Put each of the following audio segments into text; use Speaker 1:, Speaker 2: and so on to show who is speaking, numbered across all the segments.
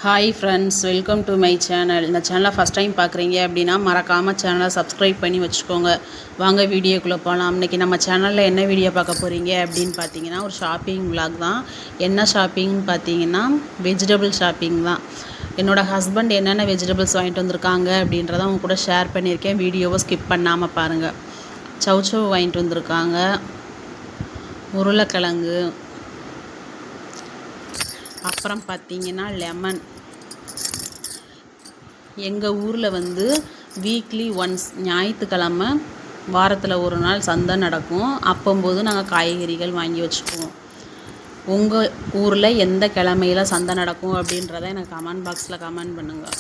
Speaker 1: Hi friends, welcome to my channel. இந்த சேனலை first time பார்க்குறீங்க அப்படின்னா மறக்காமல் சேனலை சப்ஸ்கிரைப் பண்ணி வச்சுக்கோங்க. வாங்க வீடியோக்குள்ளே போகலாம். இன்றைக்கி நம்ம சேனலில் என்ன வீடியோ பார்க்க போகிறீங்க அப்படின்னு பார்த்தீங்கன்னா ஒரு ஷாப்பிங் விலாக் தான். என்ன ஷாப்பிங்னு பார்த்தீங்கன்னா வெஜிடபிள் ஷாப்பிங் தான். என்னோடய ஹஸ்பண்ட் என்னென்ன வெஜிடபிள்ஸ் வாங்கிட்டு வந்திருக்காங்க அப்படின்றத அவங்க கூட ஷேர் பண்ணியிருக்கேன். வீடியோவை ஸ்கிப் பண்ணாமல் பாருங்கள். சௌச்சௌ வாங்கிட்டு வந்திருக்காங்க, உருளைக்கிழங்கு, அப்புறம் பார்த்தீங்கன்னா லெமன். எங்கள் ஊரில் வீக்லி ஒன்ஸ் ஞாயிற்றுக்கிழமை வாரத்தில் ஒரு நாள் சந்தை நடக்கும். அப்போம்போது நாங்கள் காய்கறிகள் வாங்கி வச்சுக்குவோம். உங்கள் ஊரில் எந்த கிழமையில் சந்தை நடக்கும் அப்படின்றத எனக்கு கமெண்ட் பாக்ஸில் கமெண்ட் பண்ணுங்கள்.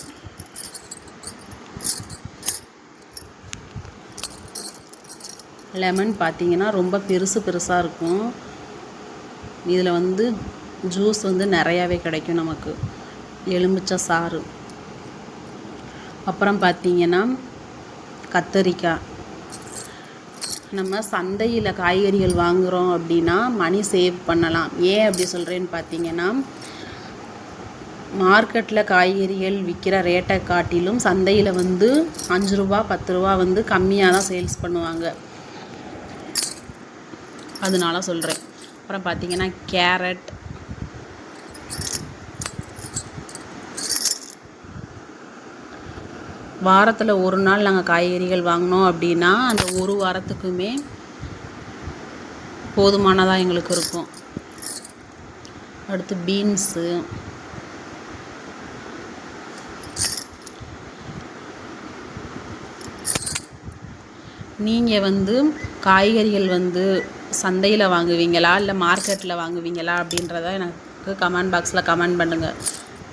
Speaker 1: லெமன் பார்த்தீங்கன்னா ரொம்ப பெருசாக இருக்கும். இதில் ஜூஸ் நிறையாவே கிடைக்கும் நமக்கு, எலுமிச்சை சாறு. அப்புறம் பார்த்தீங்கன்னா கத்தரிக்காய். நம்ம சந்தையில் காய்கறிகள் வாங்குகிறோம் அப்படின்னா மணி சேவ் பண்ணலாம். ஏன் அப்படி சொல்கிறேன்னு பார்த்தீங்கன்னா, மார்க்கெட்டில் காய்கறிகள் விற்கிற ரேட்டை காட்டிலும் சந்தையில் 5 ரூபா 10 ரூபா கம்மியாக தான் சேல்ஸ் பண்ணுவாங்க. அதனால சொல்கிறேன். அப்புறம் பார்த்தீங்கன்னா கேரட், வாரத்தில் ஒரு நாள் நாங்கள் காய்கறிகள் வாங்கினோம் அப்படின்னா அந்த ஒரு வாரத்துக்குமே போதுமானதாக எங்களுக்கு இருக்கும். அடுத்து பீன்ஸு, நீங்கள் காய்கறிகள் சந்தையில் வாங்குவீங்களா இல்லை மார்க்கெட்டில் வாங்குவீங்களா அப்படின்றத எனக்கு கமெண்ட் பாக்ஸில் கமெண்ட் பண்ணுங்கள்.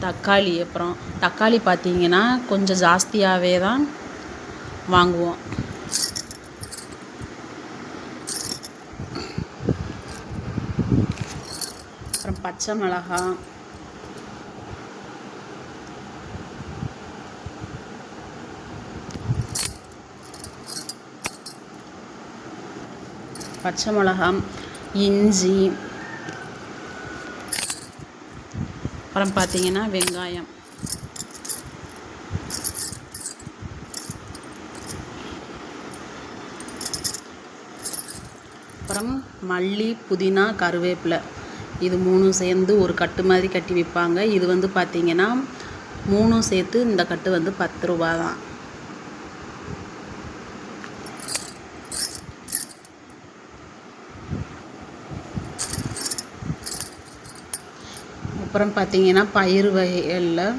Speaker 1: தக்காளி, அப்புறம் தக்காளி பார்த்தீங்கன்னா கொஞ்சம் ஜாஸ்தியாகவே தான் வாங்குவோம். அப்புறம் பச்சை மிளகாய், இஞ்சி, அப்புறம் பார்த்தீங்கன்னா வெங்காயம். அப்புறம் மல்லி, புதினா, கருவேப்பிலை. இது 3 சேர்ந்து ஒரு கட்டு மாதிரி கட்டி விற்பாங்க. இது பார்த்தீங்கன்னா 3 சேர்த்து இந்த கட்டு 10 ரூபா தான். அப்புறம் பார்த்தீங்கன்னா பயிறு வகைகளில்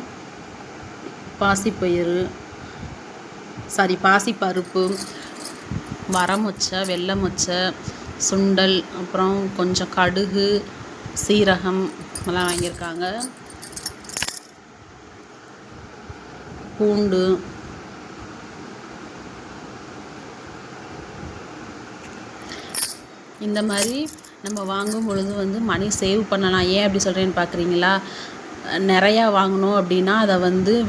Speaker 1: பாசிப்பருப்பு, வரமொச்சை, வெள்ளை மொச்சை, சுண்டல், அப்புறம் கொஞ்சம் கடுகு, சீரகம் எல்லாம் வாங்கியிருக்காங்க. பூண்டு, இந்த மாதிரி நம்ம வாங்கும் பொழுது மணி சேவ் பண்ணலாம். ஏன் அப்படி சொல்கிறேன்னு பார்க்குறீங்களா? நிறையா வாங்கினோம் அப்படின்னா அதை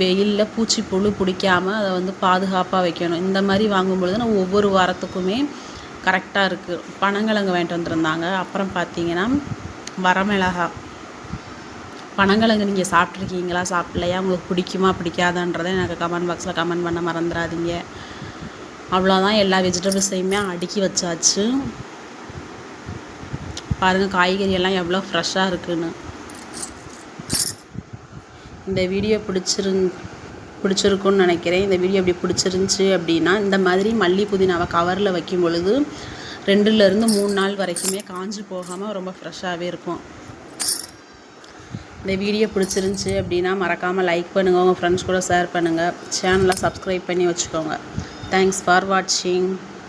Speaker 1: வெயிலில் பூச்சி புழு பிடிக்காமல் அதை பாதுகாப்பாக வைக்கணும். இந்த மாதிரி வாங்கும் பொழுது நம்ம ஒவ்வொரு வாரத்துக்குமே கரெக்டாக இருக்குது. பனங்கிழங்கு வாங்கிட்டு வந்துருந்தாங்க. அப்புறம் பார்த்தீங்கன்னா வரமிளகாய். பனங்கிழங்கு நீங்கள் சாப்பிட்ருக்கீங்களா, சாப்பிட்லையா, உங்களுக்கு பிடிக்குமா பிடிக்காதான்றதை எனக்கு கமெண்ட் பாக்ஸில் கமெண்ட் பண்ண மறந்துடாதீங்க. அவ்வளோதான், எல்லா வெஜிடபிள்ஸையுமே அடுக்கி வச்சாச்சு. பாருங்கள் காய்கறி எல்லாம் எவ்வளோ ஃப்ரெஷ்ஷாக இருக்குன்னு. இந்த வீடியோ பிடிச்சிருக்குன்னு நினைக்கிறேன். இந்த வீடியோ அப்படி பிடிச்சிருந்துச்சி அப்படின்னா இந்த மாதிரி மல்லி புதினாவை கவரில் வைக்கும் பொழுது 2லேருந்து 3 நாள் வரைக்குமே காஞ்சி போகாமல் ரொம்ப ஃப்ரெஷ்ஷாகவே இருக்கும். இந்த வீடியோ பிடிச்சிருந்துச்சி அப்படின்னா மறக்காமல் லைக் பண்ணுங்கள், உங்கள் ஃப்ரெண்ட்ஸ் கூட ஷேர் பண்ணுங்கள், சேனலை சப்ஸ்கிரைப் பண்ணி வச்சுக்கோங்க. தேங்க்ஸ் ஃபார் வாட்சிங்.